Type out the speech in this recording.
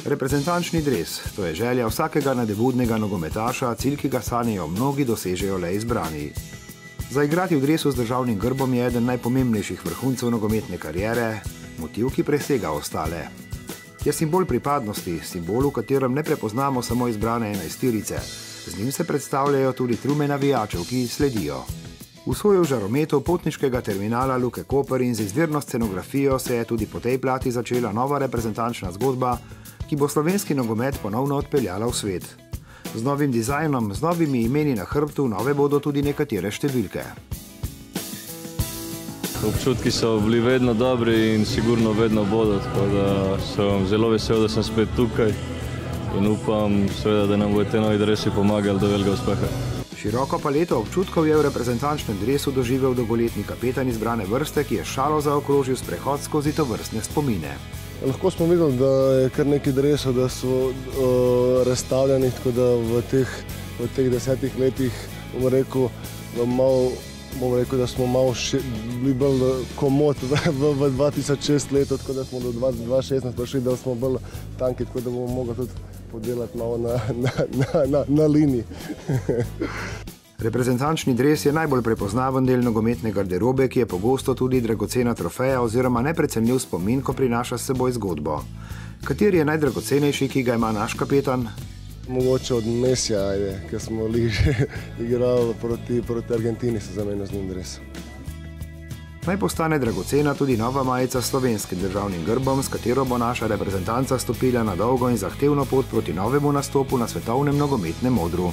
Reprezentančni dres, to je želja vsakega nadebudnega nogometaša, cilj, ki ga sanjajo mnogi, dosežejo le izbrani. Zaigrati v dresu z državnim grbom je eden najpomembnejših vrhuncev nogometne kariere, motiv, ki presega ostale. Je simbol pripadnosti, simbol, v katerem ne prepoznamo samo izbrane enajsterice. Z njim se predstavljajo tudi trume navijačev, ki sledijo. V soju žarometov potniškega terminala Luke Koper in z izvirno scenografijo se je tudi po tej plati začela nova reprezentančna zgodba, ki bo slovenski nogomet ponovno odpeljala v svet. Z novim dizajnom, z novimi imeni na hrbtu, nove bodo tudi nekatere številke. Občutki so bili vedno dobri in sigurno vedno bodo, tako da sem zelo vesel, da sem spet tukaj in upam, seveda, da nam bodo te novi dresi pomagali do velikega uspeha. Široko paleto občutkov je v reprezentančnem dresu doživel dolgoletni kapetan izbrane vrste, ki je šalo zaokrožil sprehod skozi tovrstne spomine. Lahko smo videli, da je kar nekaj dresov, da so razstavljeni, tako da v teh 10 letih bom rekel, da smo malo bili bolj komod v 2006 letu, tako da smo do 2016 prišli, da smo bolj tanki, tako da bomo mogli tudi podelati malo na liniji. Reprezentančni dres je najbolj prepoznaven del nogometne garderobe, ki je pogosto tudi dragocena trofeja oziroma neprecenljiv spomin, ko prinaša s seboj zgodbo. Kateri je najdragocenejši, ki ga ima naš kapetan? Mogoče od Mesija, ker smo igrali proti Argentini, se zamenjal z njim dres. Naj postane dragocena tudi nova majica s slovenskim državnim grbom, s katero bo naša reprezentanca stopila na dolgo in zahtevno pot proti novemu nastopu na svetovnem nogometnem odru.